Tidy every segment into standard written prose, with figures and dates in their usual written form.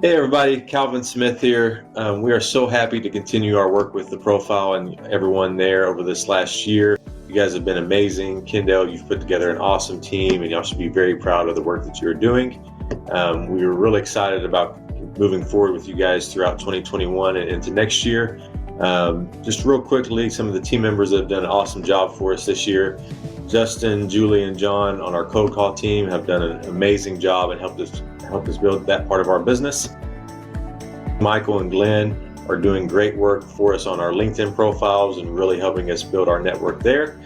Hey everybody, Calvin Smith here. We are so happy to continue our work with the profile and everyone there over this last year. You guys have been amazing. 𝐞𝐞𝐲, you've put together an awesome team and y'all should be very proud of the work that you're doing. We were really excited about moving forward with you guys throughout 2021 and into next year. Just real quickly, some of the team members that have done an awesome job for us this year. Justin, Julie, and John on our cold call team have done an amazing job and helped us build that part of our business. Michael and Glenn are doing great work for us on our LinkedIn profiles and really helping us build our network there.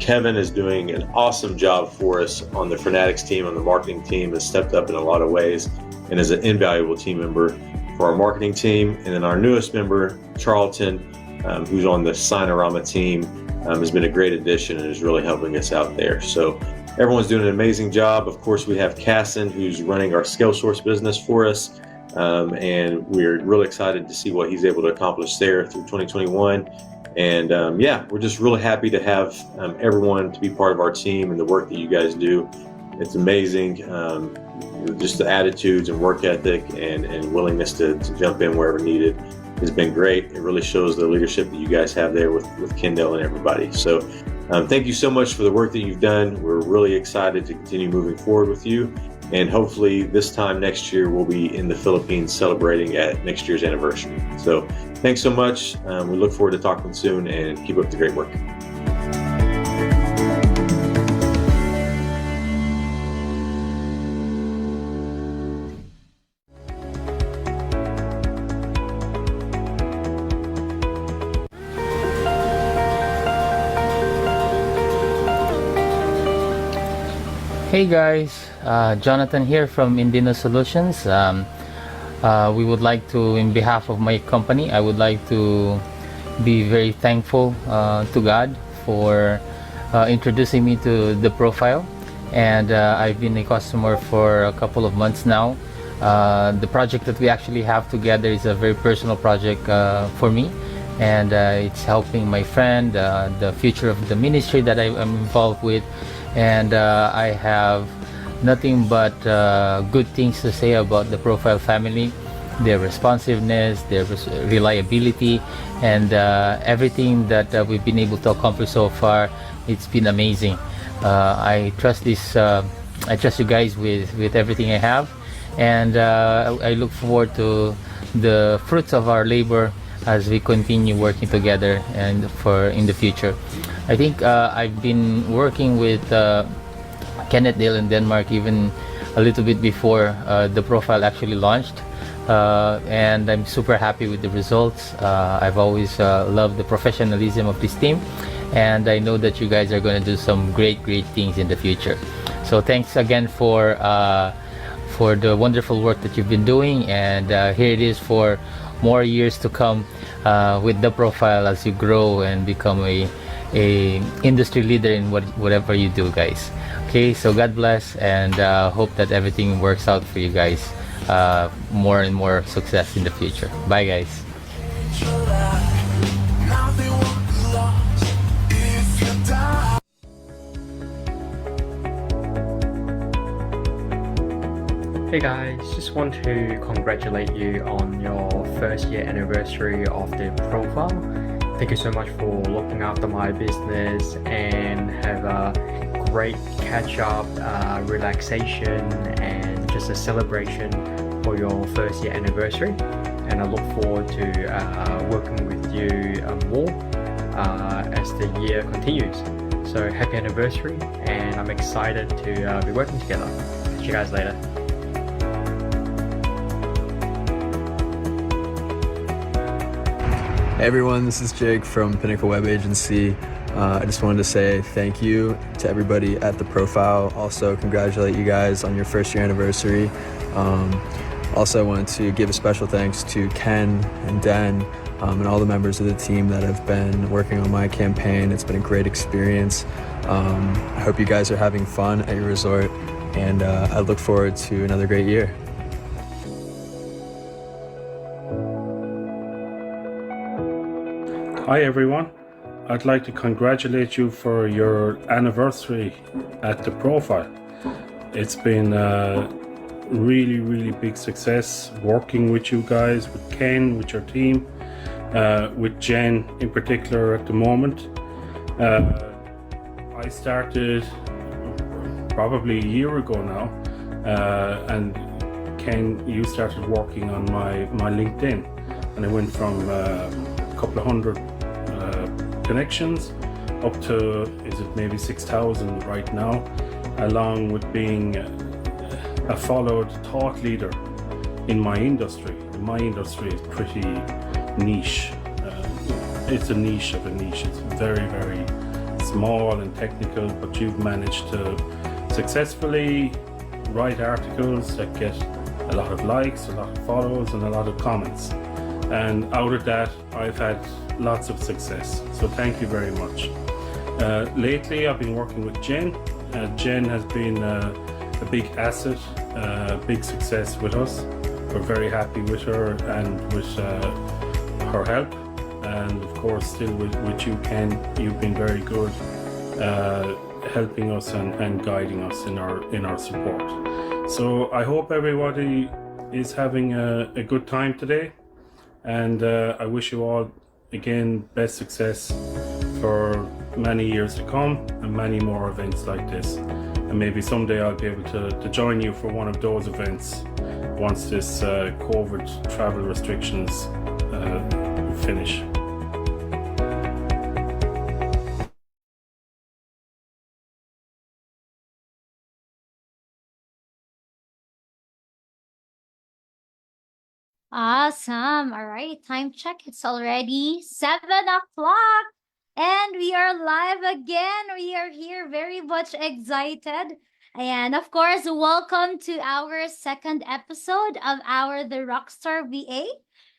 Kevin is doing an awesome job for us on the Fanatics team, on the marketing team, has stepped up in a lot of ways and is an invaluable team member for our marketing team. And then our newest member, Charlton, who's on the Signorama team, has been a great addition and is really helping us out there. So everyone's doing an amazing job. Of course, we have Casson, who's running our ScaleSource business for us. And we're really excited to see what he's able to accomplish there through 2021. And yeah, we're just really happy to have everyone to be part of our team and the work that you guys do. It's amazing, just the attitudes and work ethic and willingness to jump in wherever needed has been great. It really shows the leadership that you guys have there with 𝐞𝐞𝐲 and everybody. So thank you so much for the work that you've done. We're really excited to continue moving forward with you. And hopefully this time next year, we'll be in the Philippines celebrating at next year's anniversary. So thanks so much. We look forward to talking soon and keep up the great work. Hey guys, Jonathan here from Indino Solutions. We would like to, in behalf of my company, I would like to be very thankful to God for introducing me to the profile. And I've been a customer for a couple of months now. The project that we actually have together is a very personal project for me. And it's helping my friend, the future of the ministry that I am involved with. And I have nothing but good things to say about the profile family, their responsiveness, their reliability, and everything that we've been able to accomplish so far. It's been amazing. I trust this. I trust you guys with everything I have, and I look forward to the fruits of our labor as we continue working together and in the future. I think I've been working with Kenneth Dale in Denmark even a little bit before the profile actually launched, and I'm super happy with the results. I've always loved the professionalism of this team, and I know that you guys are going to do some great things in the future. So thanks again for the wonderful work that you've been doing, and here it is for more years to come with the profile as you grow and become a industry leader in whatever you do, guys. Okay, so God bless, and hope that everything works out for you guys. More and more success in the future. Bye, guys. Hey guys, just want to congratulate you on your first year anniversary of the profile. Thank you so much for looking after my business and have a great catch up, relaxation, and just a celebration for your first year anniversary. And I look forward to working with you more as the year continues. So happy anniversary, and I'm excited to be working together. See you guys later. Hey everyone, this is Jake from Pinnacle Web Agency. I just wanted to say thank you to everybody at the profile. Also congratulate you guys on your first year anniversary. Also I wanted to give a special thanks to Ken and Den and all the members of the team that have been working on my campaign. It's been a great experience. I hope you guys are having fun at your resort, and I look forward to another great year. Hi everyone, I'd like to congratulate you for your anniversary at the profile. It's been really, really big success working with you guys, with Ken, with your team, with Jen in particular at the moment. I started probably a year ago now, and Ken, you started working on my LinkedIn, and I went from a couple of hundred connections up to, is it maybe 6,000 right now, along with being a followed thought leader in my industry. My industry is pretty niche. It's a niche of a niche. It's very, very small and technical, but you've managed to successfully write articles that get a lot of likes, a lot of follows, and a lot of comments. And out of that, I've had lots of success. So thank you very much. Lately, I've been working with Jen. Jen has been a big asset, a big success with us. We're very happy with her and with her help. And of course, still with you, Ken, you've been very good helping us and guiding us in our support. So I hope everybody is having a good time today. And I wish you all, again, best success for many years to come and many more events like this. And maybe someday I'll be able to join you for one of those events once this COVID travel restrictions finish. Awesome. All right, time check. It's already 7 o'clock and we are live again. We are here very much excited. And of course, welcome to our second episode of the Rockstar VA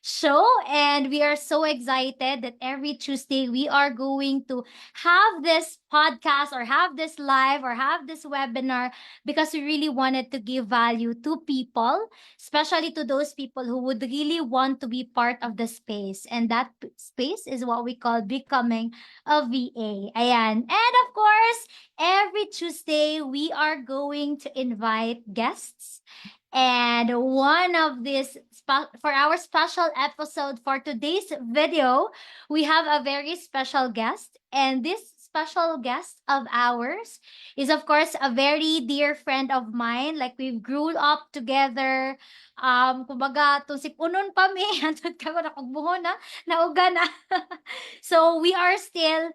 Show. And we are so excited that every Tuesday we are going to have this podcast or have this live or have this webinar because we really wanted to give value to people, especially to those people who would really want to be part of the space. And that space is what we call becoming a VA. Ayan. And of course, every Tuesday, we are going to invite guests. And one of these, for our special episode for today's video, we have a very special guest. And this special guest of ours is, of course, a very dear friend of mine. Like, we've grew up together. Kumbaga, itong sipunon pa mi, antod ka na kagbuho na, nauga na. So, we are still,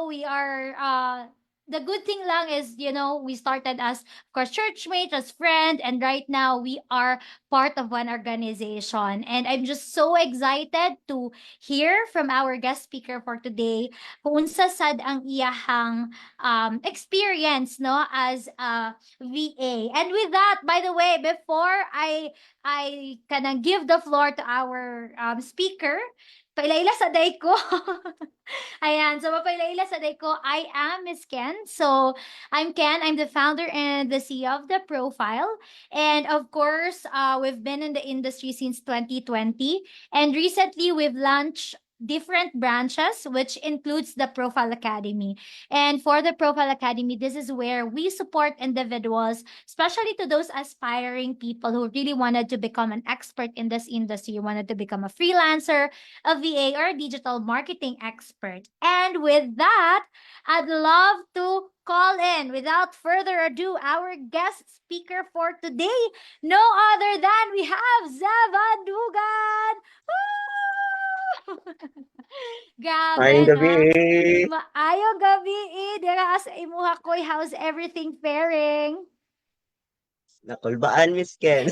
we are, the good thing lang is, we started as, of course, churchmates, as friend, and right now we are part of one organization. And I'm just so excited to hear from our guest speaker for today kung unsa sad ang iyahang experience, no, as a VA. And with that, by the way, before I can give the floor to our speaker, pailaila sa day ko. Ayan, so mapailaila sa day ko, I am Miss Ken. So I'm Ken, I'm the founder and the CEO of The Profile. And of course, we've been in the industry since 2020. And recently, we've launched different branches, which includes the Profile Academy. And for the Profile Academy, this is where we support individuals, especially to those aspiring people who really wanted to become an expert in this industry, wanted to become a freelancer, a VA, or a digital marketing expert. And with that, I'd love to call in, without further ado, our guest speaker for today, no other than we have Zev Handugan. Grabe, Maayong gabi. no? Maayong gabi, dira sa imuha koy, how's everything faring? Nakulbaan, Miss Ken.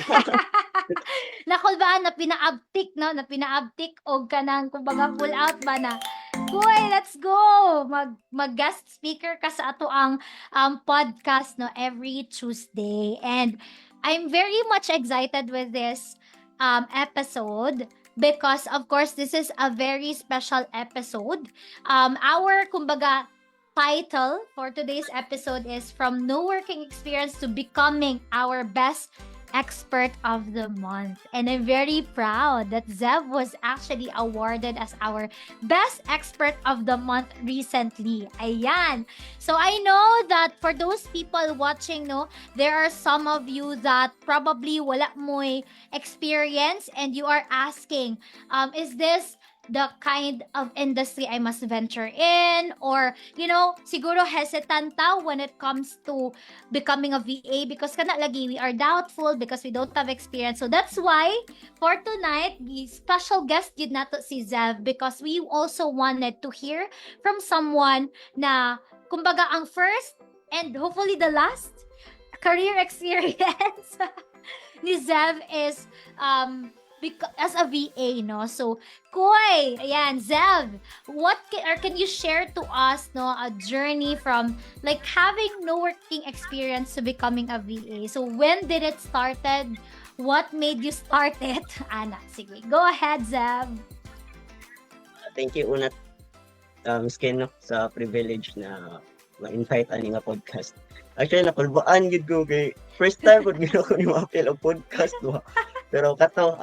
Nakulbaan na pinaabtik, no? Na pinaabtik og kanang kumbaga full out ba na. Kuy, let's go! Mag-guest speaker ka sa ato ang podcast, no, every Tuesday. And I'm very much excited with this episode because, of course, this is a very special episode. Our, kumbaga, title for today's episode is From No Working Experience to Becoming Our Best Expert of the Month. And I'm very proud that Zev was actually awarded as our Best Expert of the Month recently. Ayan. So I know that for those people watching, no, there are some of you that probably wala mo'y experience and you are asking, is this the kind of industry I must venture in? Or, siguro hesitant tao when it comes to becoming a VA because kana lagi we are doubtful because we don't have experience. So that's why for tonight, the special guest did not si Zev because we also wanted to hear from someone na kumbaga ang first and hopefully the last career experience ni Zev is as a VA, no? So, Koy, ayan, Zev, can you share to us, no, a journey from like having no working experience to becoming a VA? So, when did it started? What made you start it? Ana, sige. Go ahead, Zev. Thank you una Miss Ken, no, sa privilege na ma-invite ani nga podcast. Actually napulbaan gyud ko kay first time ko ginawa ko ni ma-appeal og podcast do. Pero kato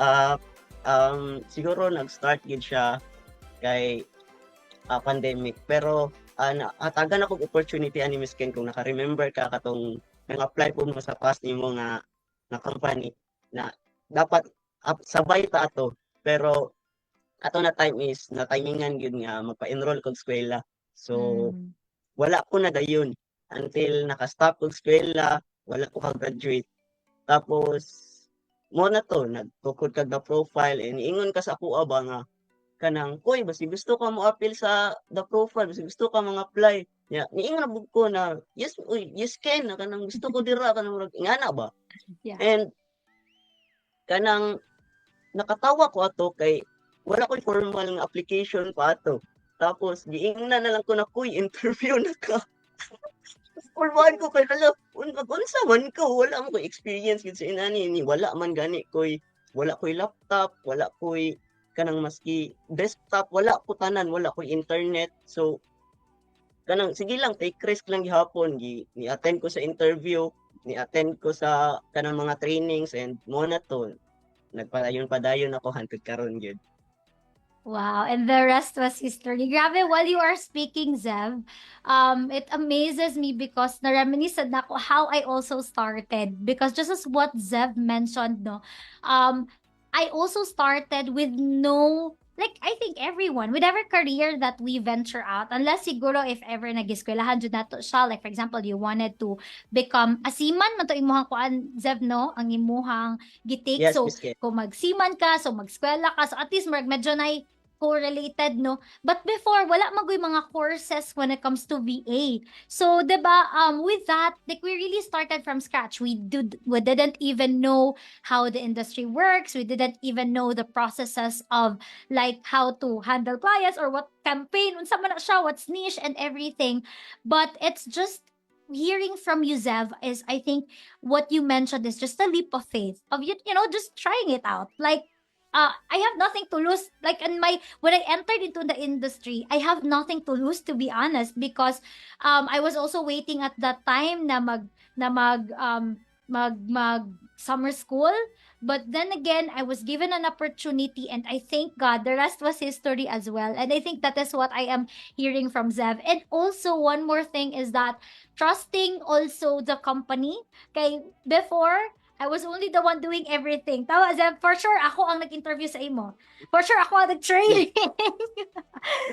siguro nag-start gyud siya kay pandemic. Pero atagan ako opportunity ani Miss Ken kung naka-remember ka katong nang-apply po mo sa past nimo nga na company na dapat sabay ta ato. Pero ato na time is na timingan gyud nga magpa-enroll kog eskwela. So wala ko na dayon until naka-stop kog eskwela, wala ko ka-graduate. Tapos mo na to nagtukod kag na profile and ingon ka sa ako ba nga kanang koy basi gusto ka mo appeal sa the profile, basi gusto ka mga apply. Ya, niingon bug ko na yes can na kanang gusto ko dira kanang ingana ba. Yeah. And kanang nakatawa ko ato kay wala ko'y formal nga application pa ato. Tapos giingnan na lang ko na koy interview na ka. Formal ko kay unsa man ko wala man ko experience gid sa inani ni wala man gani koy wala ko'y laptop, wala ko'y kanang maski desktop, wala ko tanan, wala ko'y internet. So kanang sige lang take risk lang gihapon ni attend ko sa interview, ni attend ko sa kanang mga trainings and mo na to nagpadayon ako hangtod karon gyud. Wow, and the rest was history. Grabe, while you are speaking, Zev, it amazes me because na-reminisce na ako how I also started. Because just as what Zev mentioned, no, I also started with no, like, I think everyone, with every career that we venture out, unless siguro if ever nag-eskwelahan dyan nato siya, like for example, you wanted to become a seaman, man to imuhang kuan, Zev, no, ang imuhang gitake. Yes, So, Miss Ken. kung mag-seaman ka, so mag-eskwela ka, so at least medyo na correlated, no? But before, wala magoy mga courses when it comes to VA. So, diba, with that, like we really started from scratch. We didn't even know how the industry works. We didn't even know the processes of like how to handle clients or what campaign, unsa man na siya, what's niche and everything. But it's just hearing from you, Zev, is I think what you mentioned is just a leap of faith of you know, just trying it out. Like, I have nothing to lose. Like when I entered into the industry, I have nothing to lose, to be honest, because I was also waiting at that time na mag summer school. But then again, I was given an opportunity, and I thank God the rest was history as well. And I think that is what I am hearing from Zev. And also one more thing is that trusting also the company. Kay before, I was only the one doing everything. Tawa, Zev, for sure, ako ang nag-interview sa imo. For sure, ako ang nag-training.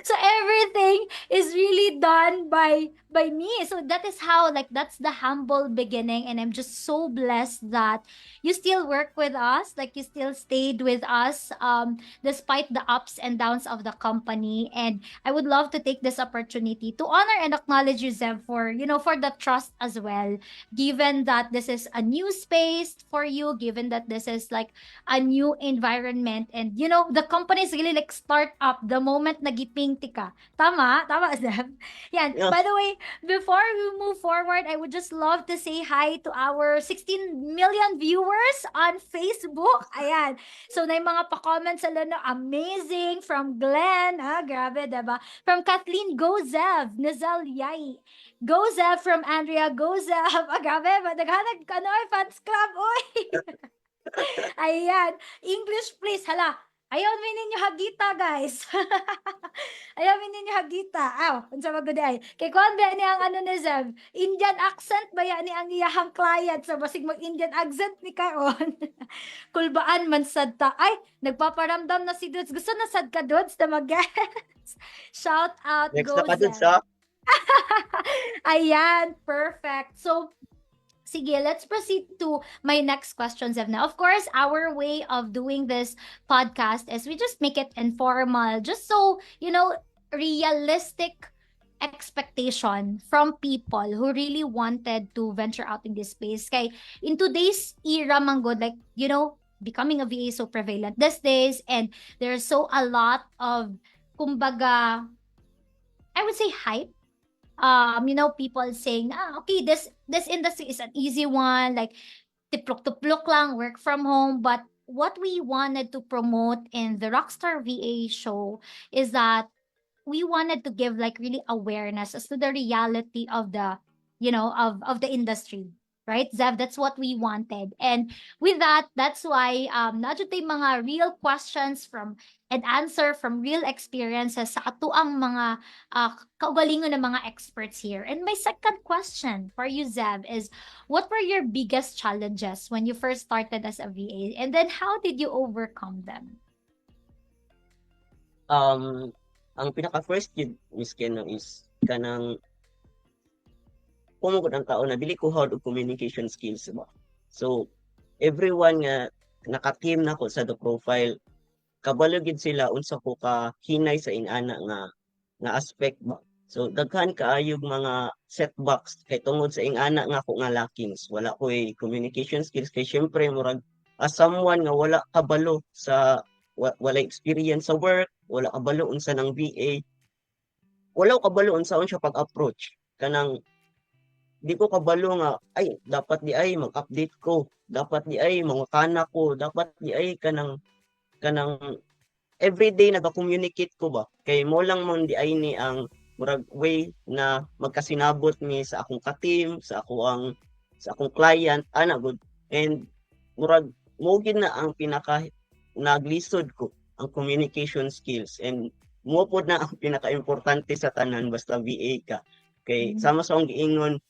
So, everything is really done by me. So, that is how, like, that's the humble beginning. And I'm just so blessed that you still work with us. Like, you still stayed with us despite the ups and downs of the company. And I would love to take this opportunity to honor and acknowledge you, Zev, for, for the trust as well. Given that this is a new space for you, given that this is like a new environment, and the company is really like start up the moment nagiping tika. Tama, Zev. Yan. Yeah. By the way, before we move forward, I would just love to say hi to our 16 million viewers on Facebook. Ayan. So, na yung mga pa-comment sa lano, amazing. From Glenn, grabe, diba? From Kathleen, go Zev. Nazal, yay. Go Zev from Andrea, go Zev. Grabe, naghanag ka na, fans club, oy. Ayan. English, please. Hala, ayaw min ninyo hagita, guys. Ayaw min ninyo hagita. Aw, unsa magud ay. Kay kuan ba ni ang ano ni Zev? Indian accent ba yan ni ang iyahang client? So basig mag Indian accent ni karon. Kulbaan man sad ta. Ay, nagpaparamdam na si Dudes. Gusto na sad ka, Dudes, na mag-guest. Shout out, Next go na ka dun Zev. sa Ayan, perfect. So, sige, let's proceed to my next question, Zev. Now, of course, our way of doing this podcast is we just make it informal, just so, realistic expectation from people who really wanted to venture out in this space. Kay, in today's era, manggod, like, becoming a VA is so prevalent these days, and there's so a lot of, kumbaga, I would say hype. People saying, okay, this industry is an easy one, like tiplok-tuplok lang, work from home. But what we wanted to promote in the Rockstar VA show is that we wanted to give like really awareness as to the reality of the, of the industry. Right, Zev? That's what we wanted. And with that, that's why nadyo tay mga real questions and answer from real experiences sa atuang mga kaugalingon ng mga experts here. And my second question for you, Zev, is what were your biggest challenges when you first started as a VA? And then how did you overcome them? Ang pinaka-first yun, Miss Ken, is kanang pumugod ang tao na dili ko hard og communication skills ba. So everyone nga naka-team nako sa the profile, kabalo gid sila unsa ko ka hinay sa inana nga aspect ba. So daghan kaayog mga setbacks kay tungod sa ingana nga ako nga lackings. Wala ko'y communication skills kay syempre murag as someone nga wala kabalo sa wala experience sa work, wala kabalo unsa ng VA. Wala kabalo unsa siya pag-approach kanang di ko kabalo nga ay dapat di ay mag-update ko, dapat di ay mangutana ko, dapat di ay kanang everyday naga-communicate ko ba kay mo lang man di ay ni ang murag way na magkasinabot ni sa akong ka-team, sa akong client ana good. And murag mo gid na ang pinaka naglisod ko ang communication skills, and mo pod na ang pinaka-importante sa tanan basta VA ka kay sama sa akong giingon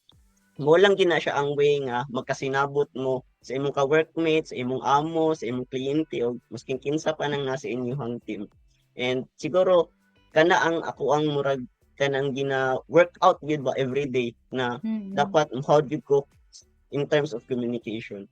mo lang gina siya ang way nga magkasinabot mo sa imong ka-workmates, sa imong amo, sa imong kliyente o masking kinsa pa nang nasa inyong team. And siguro kana ang ako ang murag kanang gina workout gid ba everyday na dapat how gid ko in terms of communication.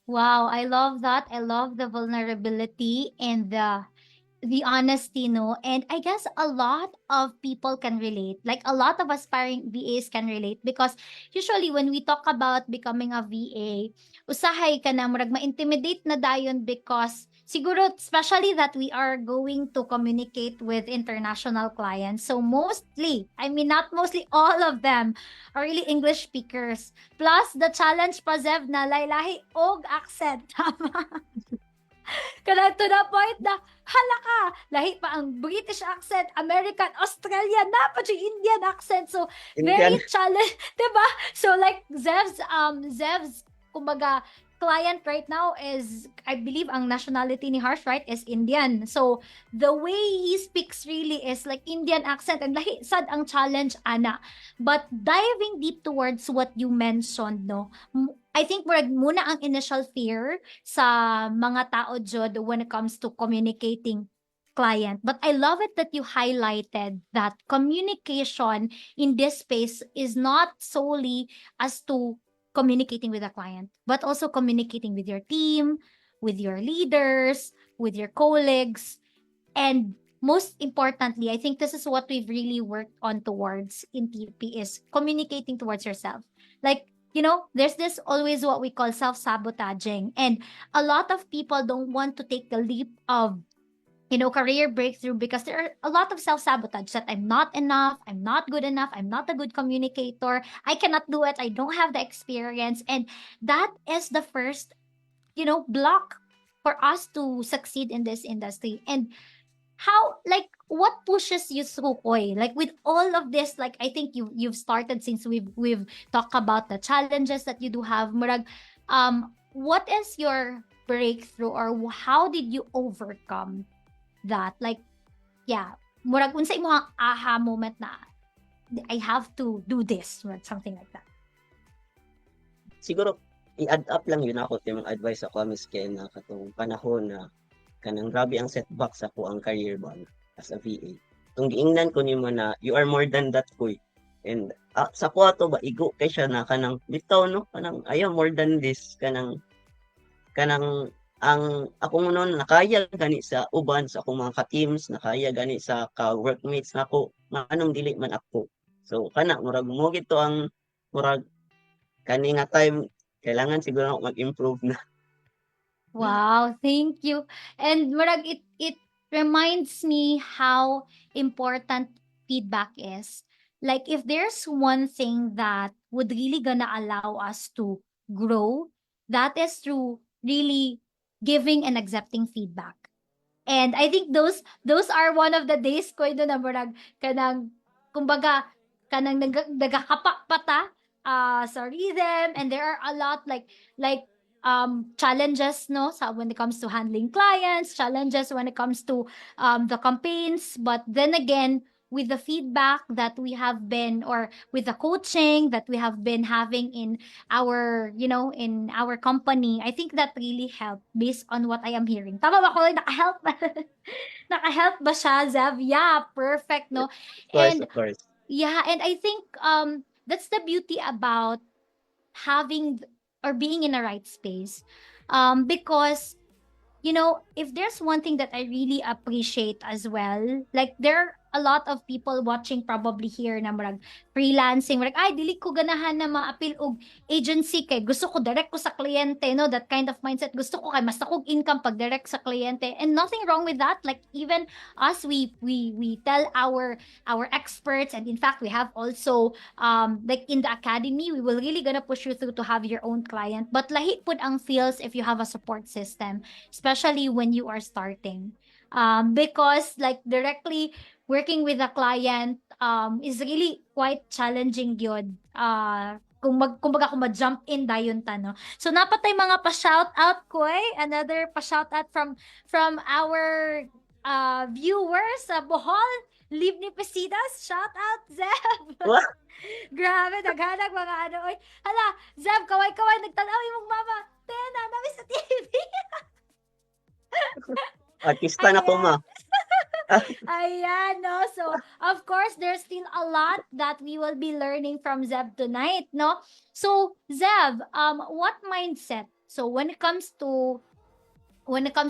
Wow, I love that. I love the vulnerability and the honesty, no? And I guess a lot of people can relate. Like a lot of aspiring VAs can relate because usually when we talk about becoming a VA, usahay ka na murag ma-intimidate na dayon because siguro especially that we are going to communicate with international clients. So mostly, I mean not mostly, all of them are really English speakers. Plus the challenge pa Zev na lahi-lahi og accent. Tama. Kaya to the point na, hala ka, lahi pa ang British accent, American, Australian, na pa yung Indian accent. So, very challenge, diba? So, like, Zev's, kumbaga, client right now is, I believe, ang nationality ni Harsh, right, is Indian. So, the way he speaks really is like Indian accent, and lahi, sad ang challenge, ana. But diving deep towards what you mentioned, no, I think muna ang initial fear sa mga tao jud when it comes to communicating client. But I love it that you highlighted that communication in this space is not solely as to communicating with a client, but also communicating with your team, with your leaders, with your colleagues, and most importantly, I think this is what we've really worked on towards in TP is communicating towards yourself. Like, there's this always what we call self-sabotaging. And a lot of people don't want to take the leap of career breakthrough, because there are a lot of self-sabotage that I'm not enough, I'm not good enough, I'm not a good communicator, I cannot do it, I don't have the experience. And that is the first, block for us to succeed in this industry. And how, like, what pushes you through, Koy? Like, with all of this, like, I think you've started since we've talked about the challenges that you do have. Murag, what is your breakthrough, or how did you overcome that? Like, yeah, murag unsay mo ang aha moment na I have to do this, or something like that. Siguro i-add up lang yun ako yung advice ako Miss Ken na katong panahon na kanang grabe ang setback sa ko ang career ba as a VA. Kung giingnan ko nimo na you are more than that Koy. And sa ko ato ba igo kay siya na kanang bitaw no kanang ayaw more than this kanang ang akong noon nakaya gani sa uban sa akong mga ka-teams, nakaya gani sa ka-workmates nako, manong dili man ako. So kana murag mo gito ang murag kani nga time kailangan siguro ako mag-improve na. Wow, thank you. And murag it reminds me how important feedback is. Like, if there's one thing that would really gonna allow us to grow, that is through really giving and accepting feedback. And I think those are one of the days ko ito na murag kanang kumbaga kanang nagakapak pata sa rhythm. And there are a lot like challenges, no, sa when it comes to handling clients, challenges when it comes to the campaigns. But then again, with the feedback that we have been, or with the coaching that we have been having in our, in our company, I think that really helped based on what I am hearing. Tama ba ko? Naka-help? Naka-help ba siya, Zev? Yeah, perfect, no? And Of course. yeah, and I think that's the beauty about having or being in the right space. Because if there's one thing that I really appreciate as well, like, there are a lot of people watching probably here na murag freelancing, murag ay dili ko ganahan na ma-appeal og agency kay gusto ko direct ko sa kliyente, no, that kind of mindset. Gusto ko kay mas akong income pag direct sa kliyente, and nothing wrong with that. Like, even us, we tell our experts, and in fact we have also like in the academy, we will really gonna push you through to have your own client. But lahi pud ang feels if you have a support system, especially when you are starting. Because like directly working with a client is really quite challenging yun. Kumbaga kung ma-jump in dayon ta, no? So napatay mga pa-shout out ko another pa-shout out from our viewers sa Bohol, Live ni Pesidas, shout out Zev. What? Grabe, naghanag mga ano. Oy, hala, Zev, kaway-kaway, nagtanaw yung mama. Tena, namin sa TV. Artista na ko ma. Ayan, no? So, of course, there's still a lot that we will be learning from Zev tonight, no? So, Zev, what mindset? So, when it comes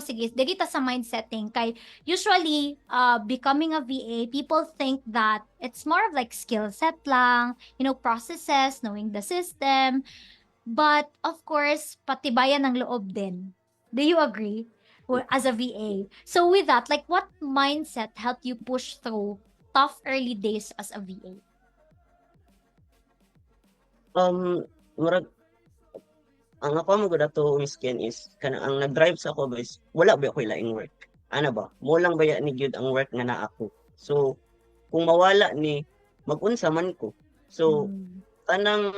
sige, kita sa mindsetting, kay usually, becoming a VA, people think that it's more of like skill set lang, processes, knowing the system. But, of course, patibayan ng loob din. Do you agree? As a VA. So with that, like, what mindset helped you push through tough early days as a VA? Murag ang ako mo to Miss Ken is kanang ang nag-drive sa ako is wala ba ako laing work. Ano ba? Mo lang ba ya ni gyud ang work nga naa ako. So kung mawala ni mag-unsa man ko. So tanang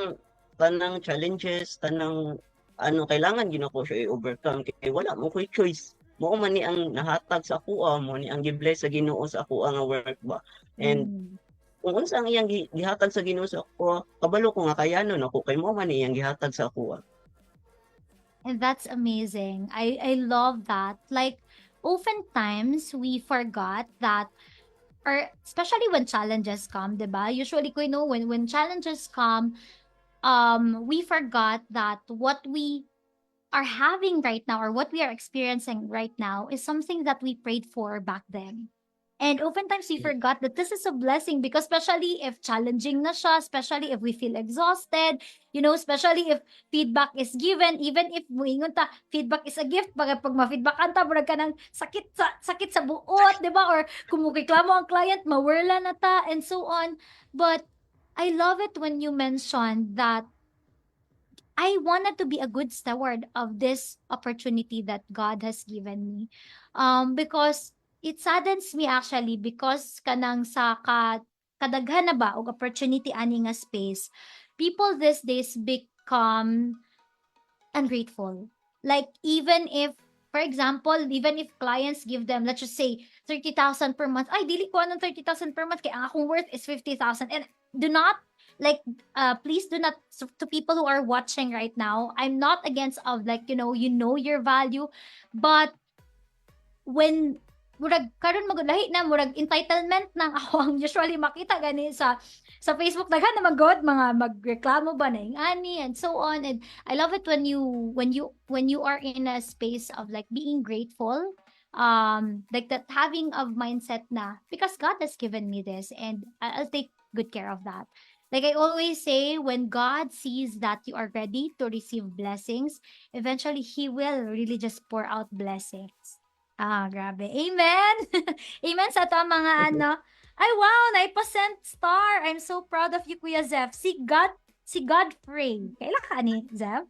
challenges, tanang kailangan gina ko siya i-overcome kay wala mo ko'y choice. Mo man ni ang nahatag sa ako, mo ni ang gibless sa Ginoo sa ako nga work ba. And kung unsa ang iyang gihatag sa Ginoo sa ako, kabalo ko nga kayanon ako kay mo man ni iyang gihatag sa ako. And that's amazing. I love that. Like, oftentimes we forgot that, or especially when challenges come, diba? Usually, when challenges come, we forgot that what we are having right now, or what we are experiencing right now, is something that we prayed for back then. And oftentimes we forgot that this is a blessing because especially if challenging na siya, especially if we feel exhausted, especially if feedback is given, even if muingon ta, feedback is a gift, pag ma-feedbackan ta, murag ka ng sakit sa buot, di ba? Or kung mukiklamo ang client, mawirla na ta, and so on. But I love it when you mention that I wanted to be a good steward of this opportunity that God has given me. Because it saddens me actually because kanang sa kadaghan na ba og opportunity ani nga space, people these days become ungrateful. Like even if, for example, even if clients give them, let's just say, 30,000 per month, ay, dili ko anong 30,000 per month, kaya ang akong worth is 50,000. And do not, like, please do not, to people who are watching right now, I'm not against of, like, you know your value, but when murag karon magulahi na murag entitlement ng ako ang usually makita gani sa Facebook daghan naman god mga magreklamo ba na ani and so on. And I love it when you are in a space of like being grateful, like that, having of mindset na because God has given me this and I'll take good care of that. Like I always say, when God sees that you are ready to receive blessings, eventually He will really just pour out blessings. Grabe. Amen! Amen sa to mga ano. Ay, wow! Naipa-sent star. I'm so proud of you, Kuya Zev. Si Godfrey. Kailan ka ni, Zev?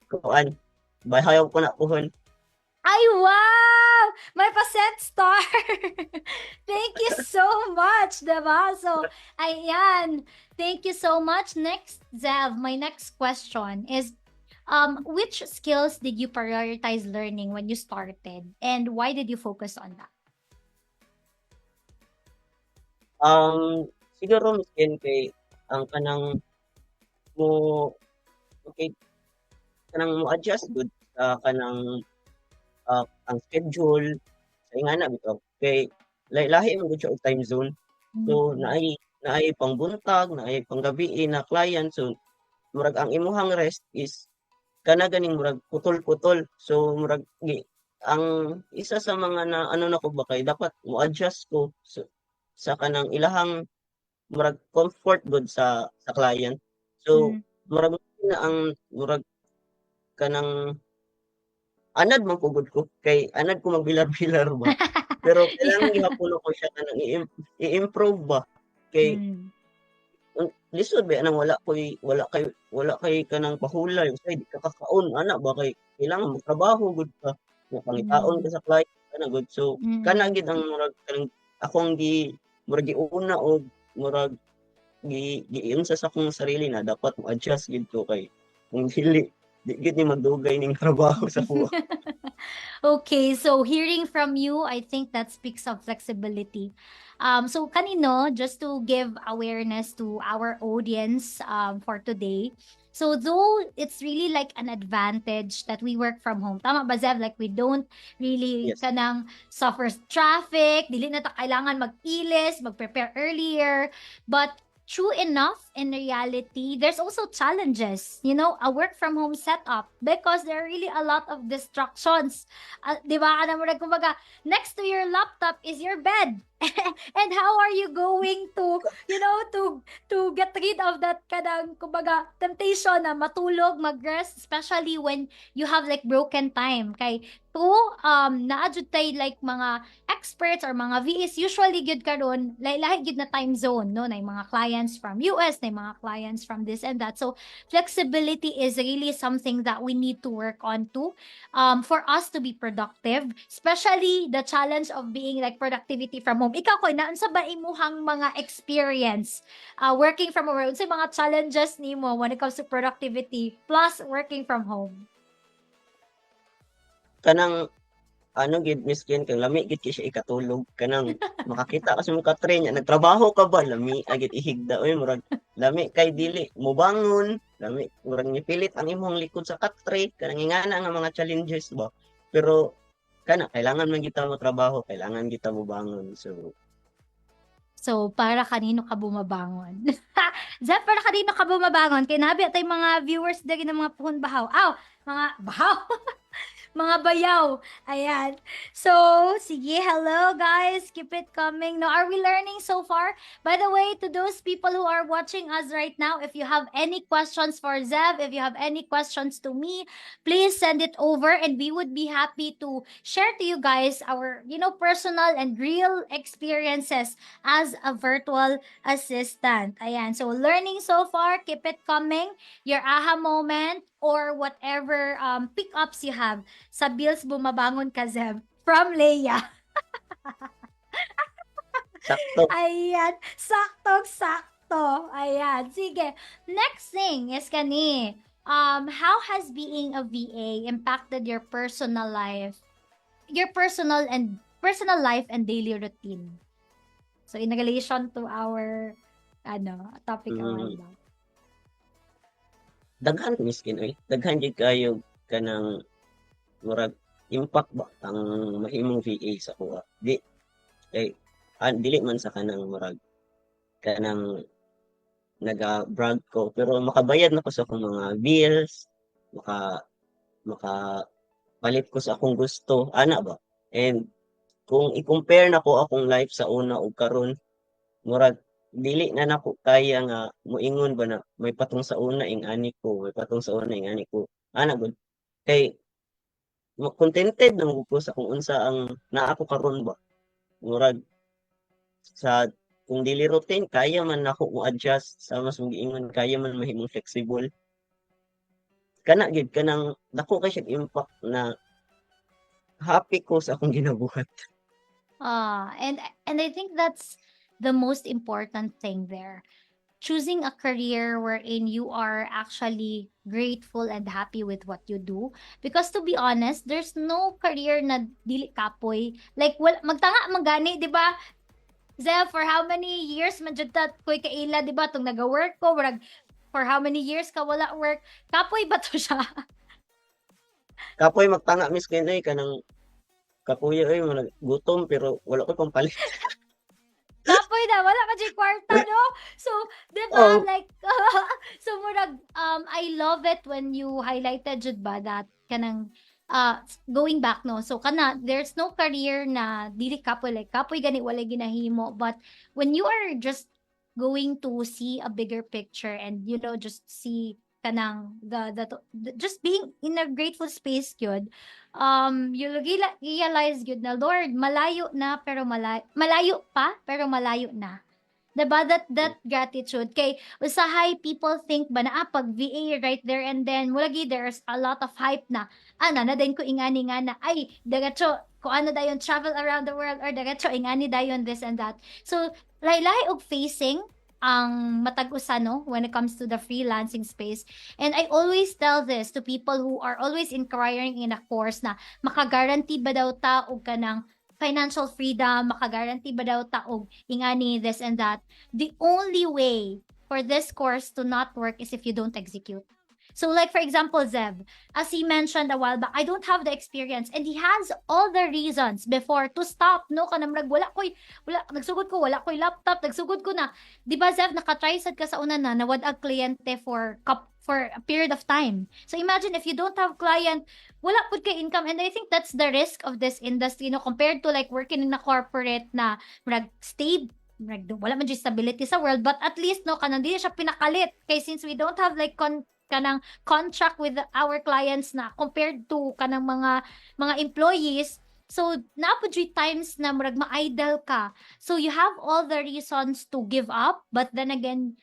Kuan, bahayaw ko na puhon. Ay, wow! May pa-sent star. Thank you so much, diba? So, ayan. Thank you so much. Next, Zev, my next question is, which skills did you prioritize learning when you started, and why did you focus on that? Siguro miskin kay ang kanang mo okay kanang mo adjust good sa kanang ang schedule sa ingana bitaw kay lahi man gud siya og time zone. So naay pangbuntag, naay panggabi na client, so murag ang imuhang rest is kana ganing murag putol-putol. So murag ang isa sa mga na ano na ko ba kay dapat mo adjust ko sa kanang ilahang murag comfort good sa client. So murag na ang murag kanang anad man pugod ko kay anad ko magbilar-bilar ba. Pero kailangan gihapulo ko siya kanang i-improve ba kay lisod ba nang wala kay kanang pahulay usay di ka kakaon ana ba kay kailangan magtrabaho gud ka pangitaon ka sa client kana gud. So kana gid ang murag kanang akong murag giuna og murag giunsa sa akong sarili na dapat mo adjust gid ko kay kung dili di gid ni magdugay ning trabaho sa kuha. Okay, so hearing from you, I think that speaks of flexibility. So kanino, just to give awareness to our audience for today. So though it's really like an advantage that we work from home. Tama ba, Zev? Like we don't really Yes. kanang suffer traffic, dili na ta kailangan mag-ilis, mag-prepare earlier. But true enough, in reality, there's also challenges, a work from home setup because there are really a lot of distractions. Di ba? Kumbaga, next to your laptop is your bed. And how are you going to, to get rid of that kadang, kumbaga, temptation na matulog, mag-rest, especially when you have like broken time. Kay, naadjud tay like mga experts or mga VAs usually gyud karon lahi gyud na time zone no na mga clients from US na mga clients from this and that. So flexibility is really something that we need to work on too, for us to be productive, especially the challenge of being like productivity from home. Ikaw koy naunsa ba imuhang mga experience working from home? Unsa mga challenges nimo when it comes to productivity plus working from home? Kanang ano gid miskin kang lami gid siya ikatulog kanang makakita ka sa mga tray niya nagtrabaho ka ba lami agit ihigda oy murag lami kay dili mo bangon lami murag nipilit ang imong likod sa katray kanang ingana nga mga challenges ba. Pero kana kailangan man kita mo trabaho, kailangan kita mo bangon. So, para kanino ka bumabangon? Zep, para kanino ka bumabangon? Kaya nabi atay mga viewers dagi ng mga puhon bahaw. Aw, mga bahaw. Mga bayaw. Ayan. So, sige, hello guys. Keep it coming. No, are we learning so far? By the way, to those people who are watching us right now, if you have any questions for Zev, if you have any questions to me, please send it over and we would be happy to share to you guys our, personal and real experiences as a virtual assistant. Ayan. So, learning so far, keep it coming. Your aha moment or whatever pickups you have sa Bills Bumabangon Ka, Zev. From Leia. Sakto. Ayan. Saktong-sakto. Ayan. Sige. Next thing is kani. How has being a VA impacted your personal life? Your personal life and daily routine. So, in relation to our topic a while Mm, back. daghan miskin oy. Daghan jud kayo kanang murag impact ba ang mahimong VA sa kuha. Dili man sa kanang murag kanang naga-brag ko pero makabayad na ko sa akong mga bills, makapalit ko sa akong gusto, ana ba? And kung i-compare nako akong life sa una ug karon, murag dili na nako kaya nga moingon ba na may patong sa una ing ani ko, may patong sa una ing ani ko. Ana gud. Kay contented na ko sa kung unsa ang naa ko karon ba. Murag sa kung daily routine kaya man nako mo adjust sa mas giingon kaya man mahimong flexible. Kana gid kanang dako kay siya impact na happy ko sa akong ginabuhat. And I think that's the most important thing there. Choosing a career wherein you are actually grateful and happy with what you do. Because to be honest, there's no career na dili kapoy. Like, magtanga magani, di ba? Zev, for how many years man jud ta koy kaila, di ba? Tong naga-work ko, for how many years ka wala work? Kapoy ba to siya? Kapoy magtanga miskin ay kanang kakuya ay gutom pero wala ko pampalit. Kapoy na, wala ka dyan kwarta, no? So, di Oh, ba, like, so murag, I love it when you highlighted jud ba that kanang, going back, no? So, there's no career na dili kapoy, like, kapoy gani, wala ginahimo, but when you are just going to see a bigger picture and, just see kanang, just being in a grateful space, yun, you'll realize yun na, Lord, malayo na, pero malayo pa, pero malayo na. Diba? That gratitude. Kay, usahay people think ba na, pag VA right there and then, mulagi, there's a lot of hype na, na din ko ingani nga na, ay, dagatso, kung ano dayon, travel around the world, or dagatso, ingani dayon, this and that. So, lahi og facing, ang matag-usa, no, when it comes to the freelancing space. And I always tell this to people who are always inquiring in a course na makaguarantee ba daw ta og kanang financial freedom, makaguarantee ba daw ta og ingani this and that. The only way for this course to not work is if you don't execute. So like for example, Zev, as he mentioned a while back, I don't have the experience and he has all the reasons before to stop, no? Kanang wala, nagsugod ko, wala ko'y laptop, nagsugod ko na. Di ba, Zev, nakatry sad ka sa una na, nawad ang kliyente for a period of time. So imagine if you don't have client, wala pud kay income. And I think that's the risk of this industry, no? Compared to like working in a corporate na stable, wala man stability sa world, but at least, no, kanang di siya pinakalit. Kay since we don't have like kanang contract with our clients na compared to kanang mga employees, so napud times na murag ma-idle ka, so you have all the reasons to give up, but then again,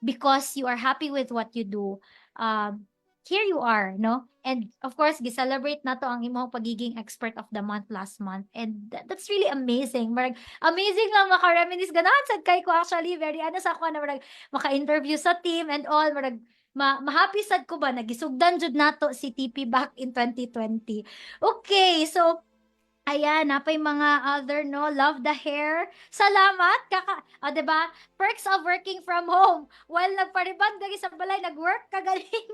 because you are happy with what you do, here you are, no? And of course, gi-celebrate na to ang imong pagiging expert of the month last month, and that's really amazing. Murag amazing lang maka-reminisce ganahan sad kay ko, actually very sa ako na murag maka-interview sa team and all, murag ma-happy sad ko ba nagisugdan jud nato si TP back in 2020. Okay, so ayan, napay mga other, no, love the hair. Salamat, diba? Perks of working from home. While nagpariband lagi sa balay, nag-work ka galing.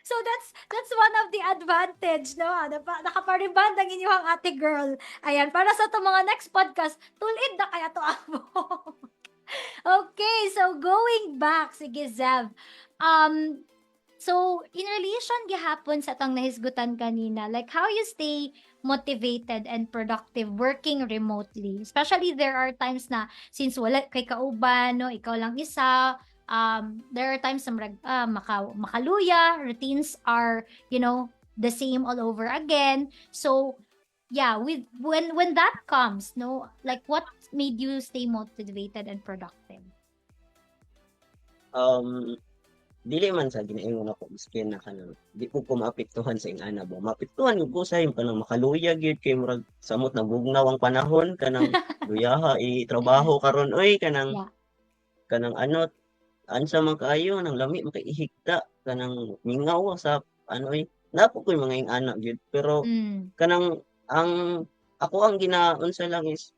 So that's one of the advantage, no? Nakapariband ang inyong ate girl. Ayan, para sa to mga next podcast, tulid na kaya to ako. Okay, so going back, sige Zev. So, in relation gihapon sa atong nahisgutan kanina, like how you stay motivated and productive working remotely. Especially there are times na since wala kay kauban, no, ikaw lang isa, there are times na makaluya, routines are, the same all over again. So, yeah, with when that comes, no, like what made you stay motivated and productive? Dili man sa ginaingon ako miskin na kanang di ko maapektuhan sa ingana ba. Maapektuhan ko sa yung kanang makaluya gyud kay murag samot nabugnaw ang panahon kanang luyaha trabaho karon oy kanang Yeah. kanang ansa man kaayo nang lami makaihigta kanang mingaw sa napo ko'y mga ingana gyud pero kanang ako ang ginaunsa lang is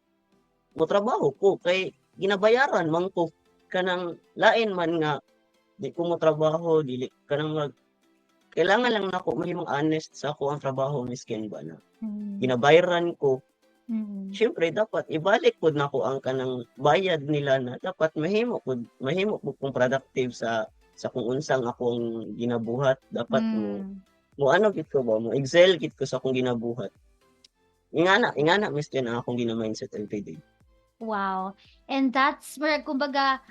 motrabaho ko kay ginabayaran man ko kanang lain man nga di ko motrabaho dili kanang kailangan lang nako mahimong honest sa ako ang trabaho miskin ba na ginabayaran ko. Syempre dapat ibalik pud nako ang kanang bayad nila na dapat mahimo pud kung productive sa kung unsang akong ginabuhat dapat mo gid ko ba mo excel gid ko sa akong ginabuhat. Ingana miskin ang akong gina-mindset everyday. Wow. And that's where kumbaga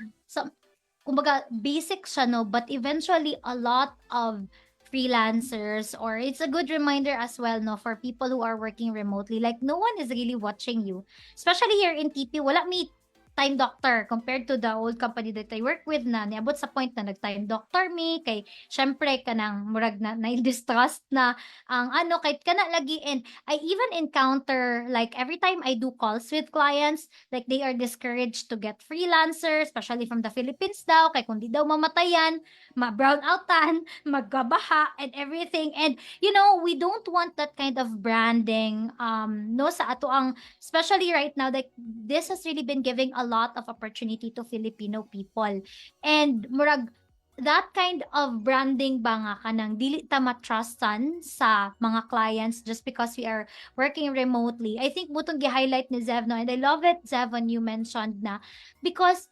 basic siya, no, but eventually a lot of freelancers, or it's a good reminder as well, no, for people who are working remotely, like no one is really watching you, especially here in TP. Wala may time doctor compared to the old company that I work with na niabot sa point na nag-time doctor me kay syempre kanang murag na distrust na ang kay kana lagi. And I even encounter like every time I do calls with clients, like they are discouraged to get freelancers, especially from the Philippines daw kay kung di daw mamatayan, ma-brown outan, magkabaha and everything. And we don't want that kind of branding no sa ato ang, especially right now, like this has really been giving a lot of opportunity to Filipino people. And murag that kind of branding ba nga kanang dili ta matrustan sa mga clients just because we are working remotely. I think butong gi-highlight ni Zev, no, and I love it, Zev, when you mentioned na because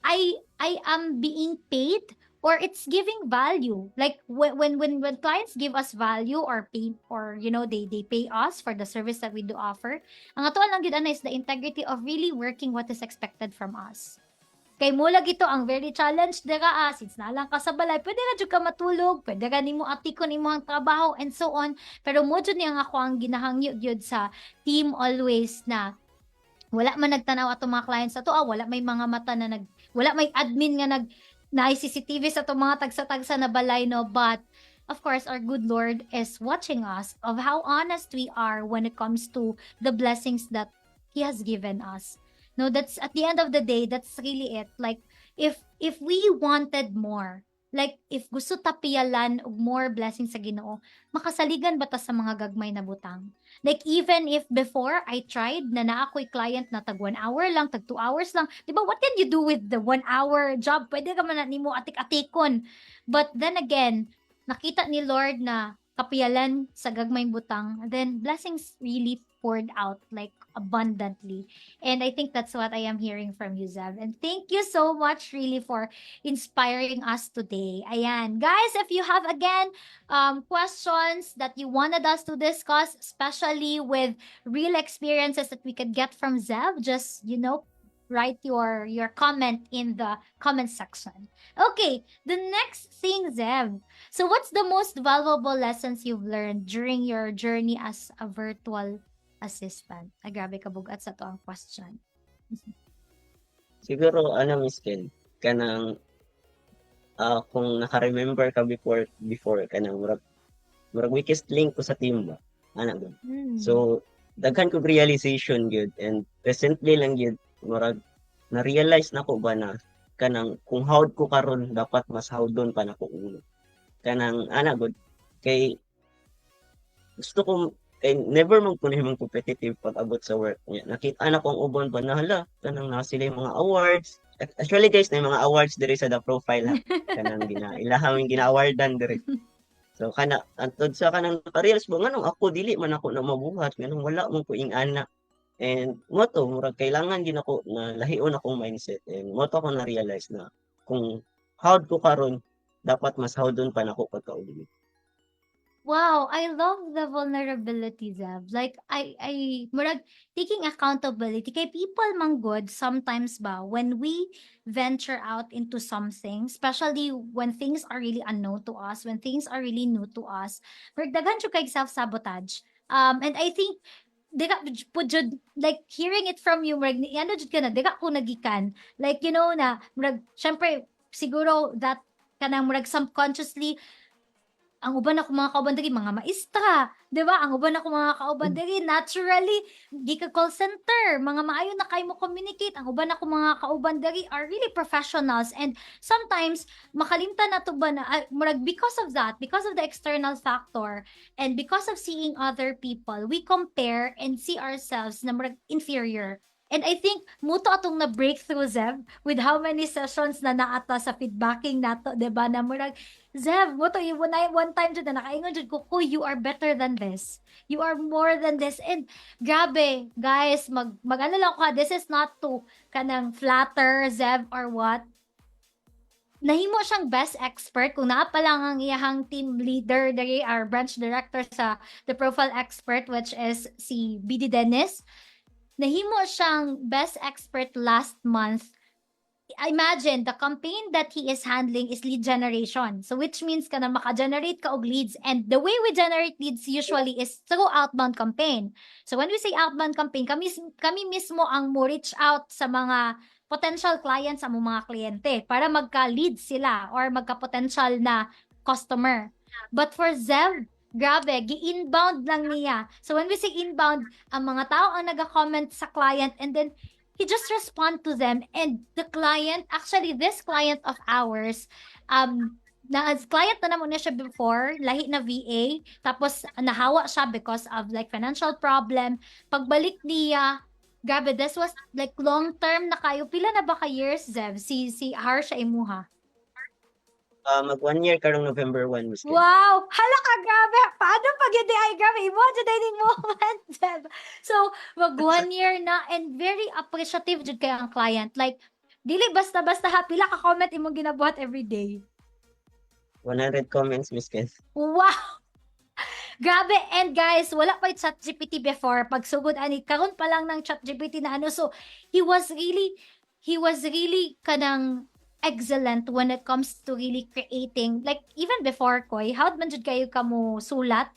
I am being paid or it's giving value. Like when clients give us value or pay, or they pay us for the service that we do offer, ang ato lang gid is the integrity of really working what is expected from us. Kay mo lagi ito ang very challenge dira since na lang ka sa balay, pwede ra jud ka matulog, pwede ra nimo atikon imo ang trabaho and so on. Pero mo jud ni ang ako ang ginahangyo gyud sa team always na wala man nagtanaw ato mga clients ato, wala may mga mata na wala may admin nga na CCTV sa itong mga tagsa-tagsa na balay, no? But, of course, our good Lord is watching us of how honest we are when it comes to the blessings that He has given us. No, that's, at the end of the day, that's really it. Like, if we wanted more, like, if gusto tapiyalan og more blessings sa Ginoo, makasaligan ba ta sa mga gagmay na butang? Like, even if before I tried na ako'y client na tag 1 hour lang, tag 2 hours lang, di ba, what can you do with the 1 hour job? Pwede ka man na nimo atik-atikon. But then again, nakita ni Lord na kapiyalan sa gagmay butang, then blessings really poured out like abundantly. And I think that's what I am hearing from you, Zev. And thank you so much really for inspiring us today. Ayan. Guys, if you have again questions that you wanted us to discuss, especially with real experiences that we could get from Zev, just, write your comment in the comment section. Okay, the next thing, Zev. So what's the most valuable lessons you've learned during your journey as a virtual assistant? Ay, grabe kabugat sa to ang question. Siguro miskin kanang kung naka-remember ka before kanang murag weakest link ko sa team ba gud. So daghan ko realization gyud, and recently lang gyud murag na-realize nako ba na kanang kung hawd ko karon dapat mas hawdon pa nako ulo. Kanang gud kay gusto ko kay never man ko nahimong competitive pag abot sa work niya. Nakita na ko ang ubon pa na hala kanang na sila yung mga awards. Actually guys, na mga awards diri sa the profile ha. Kanang ilahang gina-awardan diri. So kana antod sa kanang naka-realize ba nganong ako dili man ako na mabuhat, nganong wala man ko ingana. And moto murag kailangan din ako na lahion akong mindset, and moto ko na realize na kung howd ko karon dapat mas hawdon pa nako pagkauli. Wow, I love the vulnerability, Zev. Like, murag, taking accountability. Kay people man good, sometimes ba, when we venture out into something, especially when things are really unknown to us, when things are really new to us, murag, daghan siya kay self-sabotage. And I think, dika po jud, like, hearing it from you, murag, ano jud ka na, dika ko nagikan. Like, you know na, murag, syempre, siguro that, kanang murag subconsciously, ang uban ako mga kauban diri mga maestra, 'di ba? Ang uban ako mga kauban diri naturally gika call center, mga maayo na kay mo communicate. Ang uban ako mga kauban diri are really professionals and sometimes makalimtan nato ba na murag because of that, because of the external factor and because of seeing other people, we compare and see ourselves na murag inferior. And I think muto atong na breakthrough Zev with how many sessions na naata sa feedbacking nato, 'di ba? Na murag Zev, mo to yung one time jud na nakaingon jud ko, "Kuy, you are better than this. You are more than this." And grabe, guys, mag-ano lang ko, this is not to kanang flatter Zev or what. Nahimo siyang best expert kung naa pa lang ang iyahang team leader diri our branch director sa the profile expert which is si BD Dennis. Nahimo siyang best expert last month. Imagine the campaign that he is handling is lead generation. So which means ka na maka-generate ka og leads. And the way we generate leads usually is through outbound campaign. So when we say outbound campaign, kami mismo ang mo reach out sa mga potential clients sa mga kliyente para magka-lead sila or magka-potential na customer. But for Zev, grabe, gi-inbound lang niya. So when we say inbound, ang mga tao ang naga-comment sa client and then he just respond to them and the client, actually this client of ours, na as client na naman niya siya before, lahi na VA, tapos nahawa siya because of like financial problem. Pagbalik niya, grabe, this was like long term na kayo. Pila na ba ka years, Zev? Si Harsha imuha. Mag 1 year karong November 1 Miss Ken. Wow! Hala ka, grabe! Paano pag yun ay grabe? Imo, dining moment, Zev. So, mag 1 year na and very appreciative jud kay ang client. Like, dili basta-basta ha, pila ka comment imong ginabuhat every day. 100 comments Miss Ken. Wow! Grabe, and guys, wala pa yung ChatGPT before. Pagsugod ani, karon pa lang ng ChatGPT na ano. So, he was really kanang excellent when it comes to really creating. Like, even before, Koy, how'd man jud kayo kamo sulat?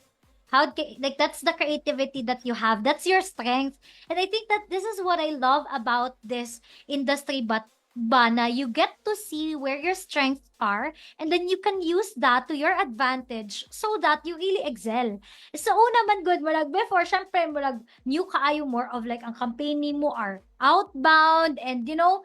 Like, that's the creativity that you have. That's your strength. And I think that this is what I love about this industry, but na you get to see where your strengths are and then you can use that to your advantage so that you really excel. So una man good murag before syempre murag new kaayo more of like ang campaign mo are outbound and you know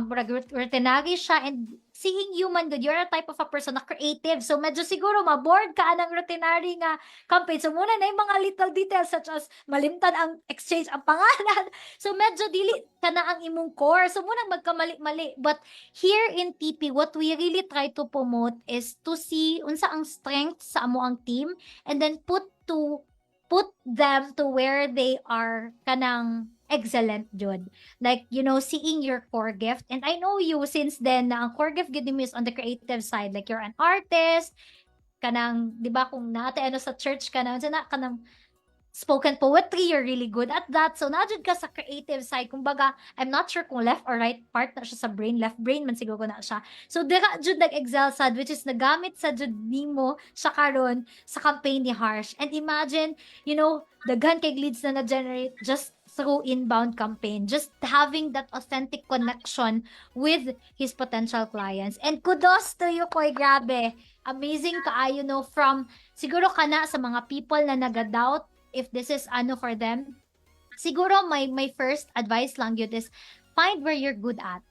murag routinary siya and seeing human good, you're a type of a person na creative. So medyo siguro ma-bored ka ng routinary nga campaign. So muna na yung mga little details such as malimtan ang exchange ang pangalan. So medyo dili ka na ang imong core. So muna magkamali-mali. But here in TP, what we really try to promote is to see unsa ang strength sa amo ang team and then put them to where they are kanang excellent jud. Like, you know, seeing your core gift. And I know you since then na ang core gift gid mo is on the creative side. Like, you're an artist, kanang, di ba, kung naate ano sa church kanang spoken poetry, you're really good at that. So, najud ka sa creative side. Kumbaga, I'm not sure kung left or right part na siya sa brain. Left brain man siguro na siya. So, dira jud nag-excel sad, which is nagamit sa jud nimo sa karon sa campaign ni Harsh. And imagine, you know, daghan kay leads na na-generate just through inbound campaign. Just having that authentic connection with his potential clients. And kudos to you, Koy. Grabe. Amazing kaayo, no, from siguro kana sa mga people na naga-doubt if this is ano for them. Siguro my first advice lang yun is find where you're good at.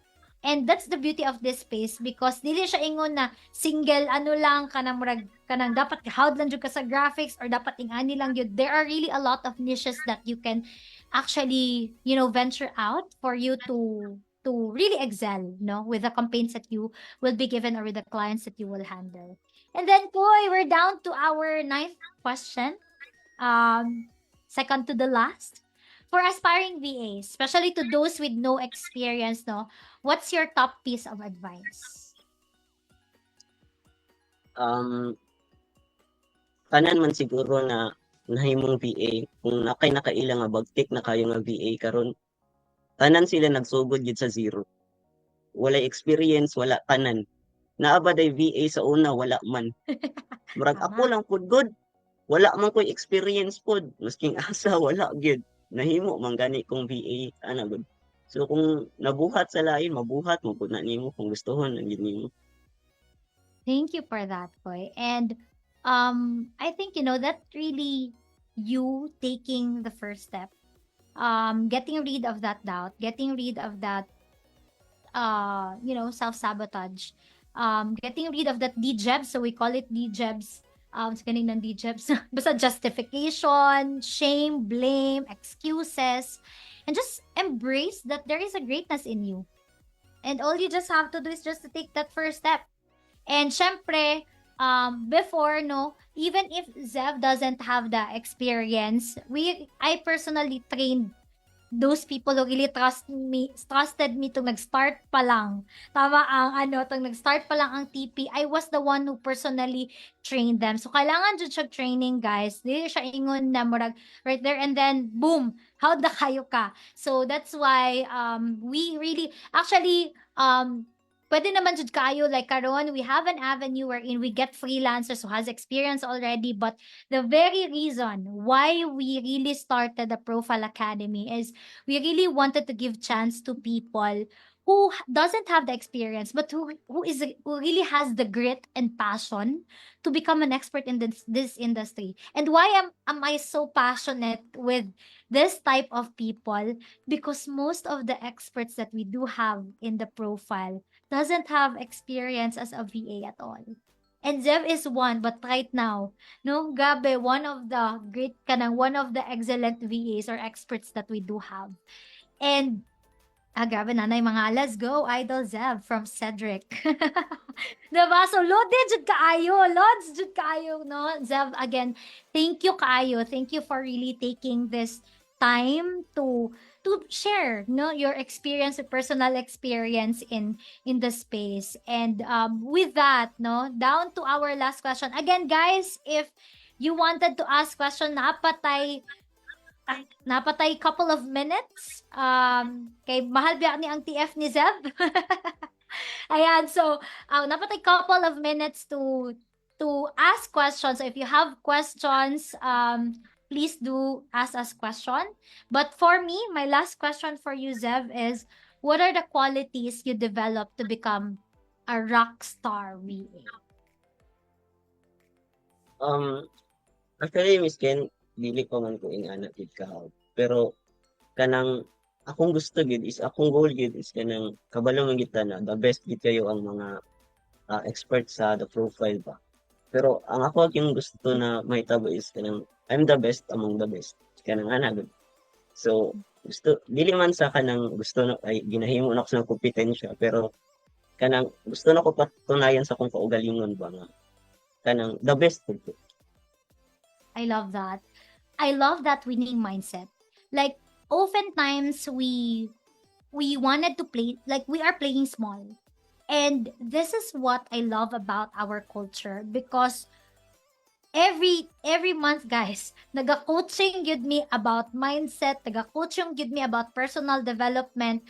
And that's the beauty of this space because dili siya ingon na single ano lang kanang murag kanang dapat hawd lang jud ka sa graphics or dapat ingani lang yun. There are really a lot of niches that you can actually, you know, venture out for you to really excel, no, with the campaigns that you will be given or with the clients that you will handle. And then, Koy, we're down to our 9th question. Second to the last. For aspiring VAs, especially to those with no experience, no, what's your top piece of advice? Um, Tanan man siguro na nahimong VA, kung nakaila nga bagtik na kayo nga VA karon, tanan sila nagsugod gyud sa zero. Walay experience, wala tanan. Naa ba day VA sa una, wala man. Murag ako Tama. lang pud good. Wala man ko'y experience pod, masking asa wala gyud. Nahimo man gani kong VA ana gud. So kung nabuhat sa lain, mabuhat mo pud na nimo kung gustuhon ang gyud nimo. Thank you for that, Koy. And I think that really you taking the first step, getting rid of that doubt, getting rid of that self-sabotage, getting rid of that DJEBs, so we call it DJEBs, sa kaninang DJEBs, basta justification, shame, blame, excuses, and just embrace that there is a greatness in you. And all you just have to do is just to take that first step. And syempre, before, no, even if Zev doesn't have the experience, I personally trained those people who really trusted me to nag-start pa lang. Tama ang nag-start pa lang ang TP. I was the one who personally trained them. So, kailangan dyan siya training, guys. Dili siya ingon na murag right there and then, boom, how the kayo ka. So, that's why we really, actually, pwede naman jud kayo like karon we have an avenue wherein we get freelancers who has experience already, but the very reason why we really started the Profile Academy is we really wanted to give chance to people who doesn't have the experience but who really has the grit and passion to become an expert in this industry. And why am I so passionate with this type of people? Because most of the experts that we do have in the profile doesn't have experience as a VA at all. And Zev is one, but right now, no, Gabe, one of the one of the excellent VAs or experts that we do have. And, grabe nanay mga, let's go, Idol Zev from Cedric. Diba? So, loaded jud kaayo, loads jud kaayo, no? Zev, again, thank you kaayo. Thank you for really taking this time to share your experience, your personal experience in the space. And with that, down to our last question again, guys. If you wanted to ask question, napatay couple of minutes, kay mahal biya ni ang TF ni Zev. Ayan, so napatay couple of minutes to ask questions. So if you have questions, please do ask us question. But for me, my last question for you, Zev, is what are the qualities you develop to become a rock star VA? Actually, Miss Ken, dili ko man ko ingana gid ka. Pero kanang akong gusto gid is akong goal gid is kanang kabalo man gid na the best gid kayo ang mga expert sa the profile ba. Pero ang ako yung gusto na mahitabo is kanang I'm the best among the best. Kanang ana gud. So gusto dili man sa kanang gusto na ay ginahimo na ko sa kompetensya, pero kanang gusto na ko patunayan sa akong kaugalingon ba nga kanang the best gud ko. I love that. I love that winning mindset. Like, oftentimes we wanted to play, like we are playing small. And this is what I love about our culture, because every month, guys, naga-coaching gid me about mindset, naga-coaching gid me about personal development.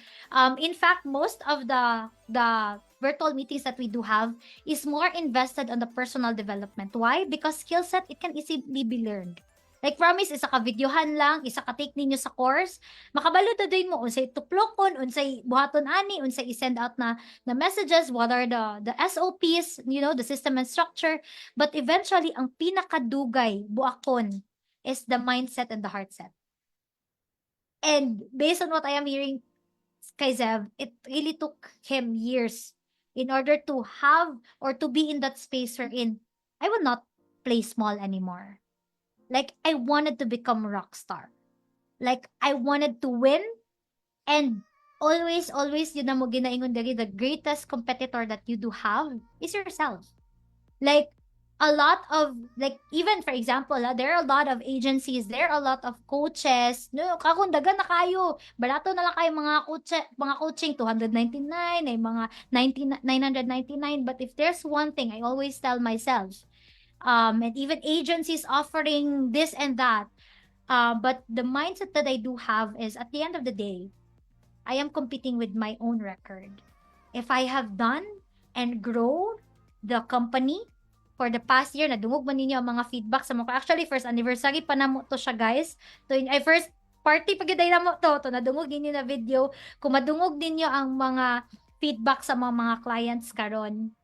In fact, most of the virtual meetings that we do have is more invested on the personal development. Why? Because skill set, it can easily be learned. Like, promise, isa ka videohan lang, isa ka take ninyo sa course, makabalo to din mo, unsay tuplokon, unsay buhaton ani, unsay i-send out na messages, what are the SOPs, the system and structure. But eventually, ang pinakadugay, buakon, is the mindset and the heart set. And based on what I am hearing kay Zev, it really took him years in order to have or to be in that space wherein I would not play small anymore. Like, I wanted to become a rock star. Like, I wanted to win, and always, yun na mo ginaingon dali, the greatest competitor that you do have is yourself. Like, a lot of, like, even for example, there are a lot of agencies, there are a lot of coaches, no, kakundagan na kayo, barato na lang kayo mga coaching, 299, ay mga 999. But if there's one thing I always tell myself, and even agencies offering this and that, but the mindset that I do have is, at the end of the day, I am competing with my own record. If I have done and grow the company for the past year, nadungog man ninyo ang mga feedback sa mga, actually first anniversary pa namo to siya, guys. To ay first party pag giday namo to nadungog ninyo na video. Kung madungog ninyo ang mga feedback sa mga clients karon,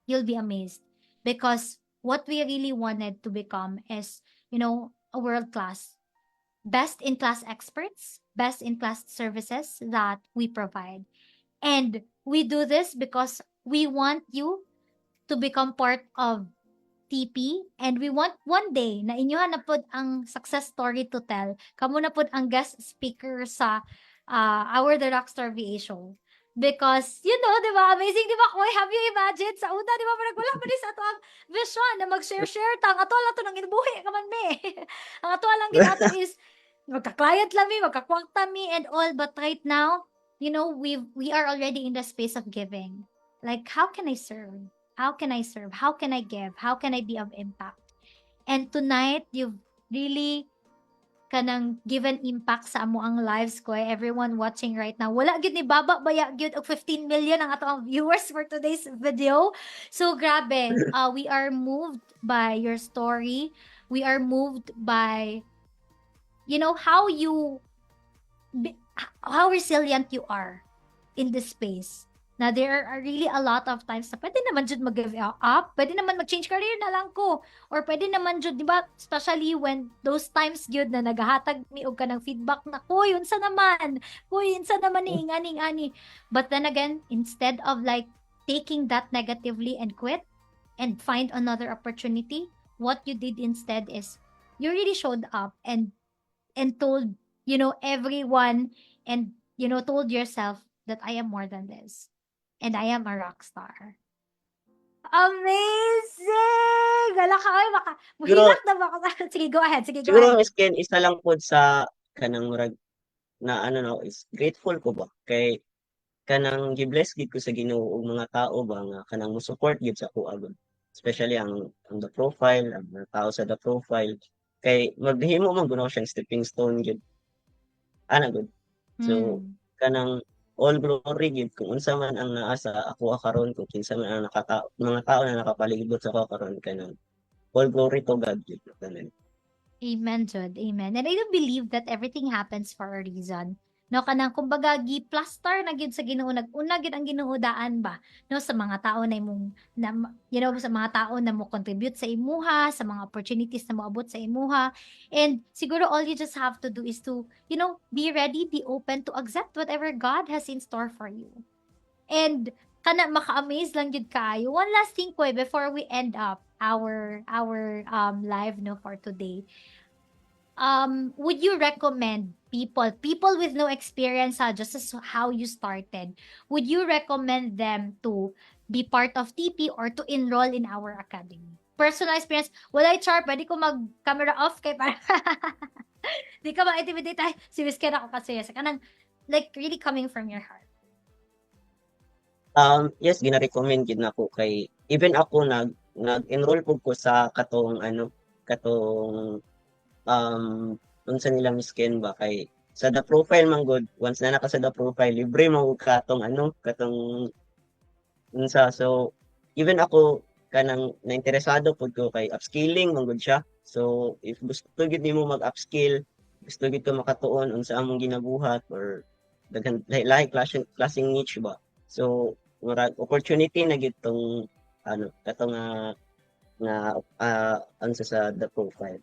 you'll be amazed, because what we really wanted to become is, a world class, best in class experts, best in class services that we provide. And we do this because we want you to become part of TP, and we want one day na inyohan na pod ang success story to tell. Kamo na pod ang guest speaker sa our The Rockstar VA Show. Because, di ba, amazing, di ba, Koy? Have you imagined? Sa una, di ba, parang wala pa rin sa ato ang vision na mag-share tang. Ato lang ito nang inubuhi, kaman me. Ang ato lang ginato is, magka-client lang mi, magka-kwanta mi, and all. But right now, we are already in the space of giving. Like, how can I serve? How can I serve? How can I give? How can I be of impact? And tonight, you've really kanang given impact sa amo ang lives ko. Everyone watching right now, wala gyud ni baba baya gyud og 15 million ang atong viewers for today's video. So grabe, we are moved by your story. We are moved by how resilient you are in this space. Na there are really a lot of times na pwede naman jud mag-give up, pwede naman mag-change career na lang ko, or pwede naman jud, di ba, especially when those times gyud na nagahatag mi og kanang feedback na, kuy, unsa naman ni ingani. But then again, instead of like taking that negatively and quit and find another opportunity, what you did instead is you really showed up and told everyone, and told yourself that I am more than this. And I am a rock star. Amazing! Wala ka, ay, baka, muhilak na ba ako? Sige, go ahead. Siguro, Miss Ken, isa lang po sa kanang murag na is grateful ko ba kay kanang gibless gid ko sa Ginoo og mga tao ba nga kanang mo support gid sa ako agad. Especially ang the profile, ang mga tao sa the profile, kay maghimo man gud siyang stepping stone gid. Gud. So kanang all glory gid kung unsa man ang naa sa ako karon, kung kinsa man ang mga tao na nakapalibot sa ako karon, kanang all glory to God gid tanan. Amen, Jud. Amen. And I do believe that everything happens for a reason. No, kanang kumbaga gi-plaster na gyud sa Ginoo, nag-una gyud ang Ginoo daan ba, no, sa mga tao na imong sa mga tao na mo contribute sa imuha, sa mga opportunities na moabot sa imuha. And siguro all you just have to do is to, be ready, be open to accept whatever God has in store for you. And kana maka-amaze lang gyud kayo. One last thing ko before we end up our live for today. Would you recommend people with no experience, just as how you started, would you recommend them to be part of TP or to enroll in our academy? Personal experience, wala char, pwede ko mag-camera off kay para di ka ma-intimidate. Ay, si Miss Ken ako kasi kanang like really coming from your heart. Yes, gina-recommend gid nako kay even ako nag-enroll po ko sa katong unsa nila Miss Ken ba, kay sa the profile man good, once na naka sa the profile libre mo katong unsa. So even ako kanang nainteresado pud ko kay upskilling man good siya. So if gusto gid nimo mag-upskill, gusto gid ko makatuon unsa among ginabuhat or daghan lahi klaseng niche ba. So murag opportunity na gid tong katong unsa sa the profile.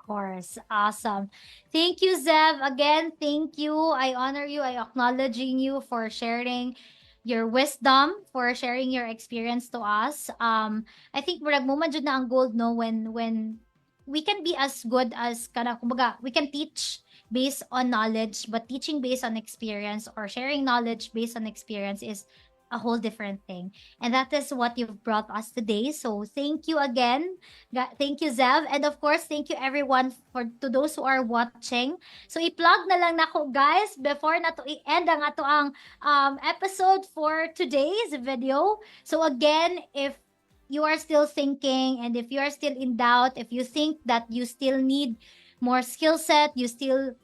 Course. Awesome. Thank you, Zev. Again, thank you. I honor you. I acknowledging you for sharing your wisdom, for sharing your experience to us. I think murag mo man jud na ang gold, no, when we can be as good as kumbaga, we can teach based on knowledge, but teaching based on experience or sharing knowledge based on experience is a whole different thing. And that is what you've brought us today. So thank you again. Thank you, Zev. And of course, thank you everyone for to those who are watching. So i-plug na lang nako guys before na to i-end ang ato ang episode for today's video. So again, if you are still thinking and if you are still in doubt, if you think that you still need more skill set, you still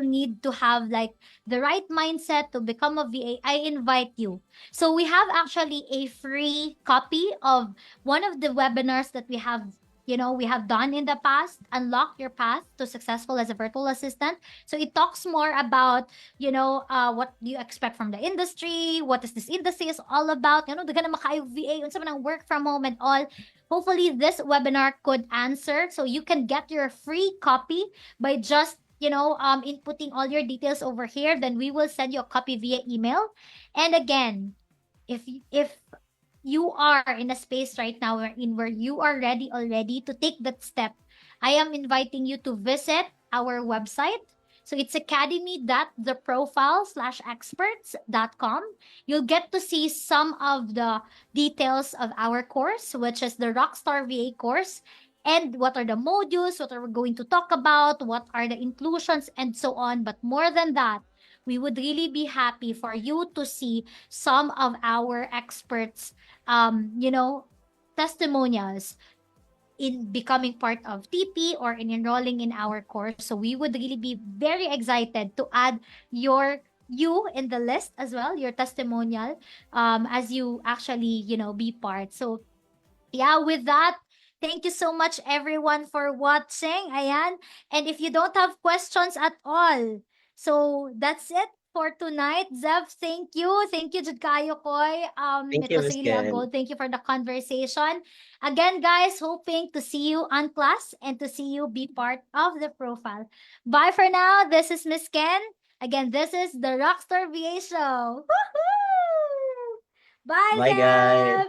need to have like the right mindset to become a VA, I invite you. So we have actually a free copy of one of the webinars that we have done in the past, Unlock Your Path to Successful as a Virtual Assistant. So it talks more about, what do you expect from the industry, what is this industry is all about, dagan na makayo VA, unsa man ang work from home and all. Hopefully this webinar could answer. So you can get your free copy by just inputting all your details over here. Then we will send you a copy via email. And again, if you are in a space right now where you are ready already to take that step, I am inviting you to visit our website. So it's academy.theprofile/experts.com. You'll get to see some of the details of our course, which is the Rockstar VA course, and what are the modules, what are we going to talk about, what are the inclusions, and so on. But more than that, we would really be happy for you to see some of our experts, testimonials in becoming part of TP or in enrolling in our course. So we would really be very excited to add you in the list as well, your testimonial, as you actually, be part. So yeah, with that, thank you so much everyone for watching. Ayan. And if you don't have questions at all, so that's it for tonight. Zev, thank you. Thank you, 𝐿𝐿𝐿𝐿𝐿. Thank It you, was Miss really a Ken. gold. Thank you for the conversation. Again, guys, hoping to see you on class and to see you be part of the profile. Bye for now. This is Miss Ken. Again, this is the Rockstar VA Show. Woohoo! Bye, Bye, guys. Zev.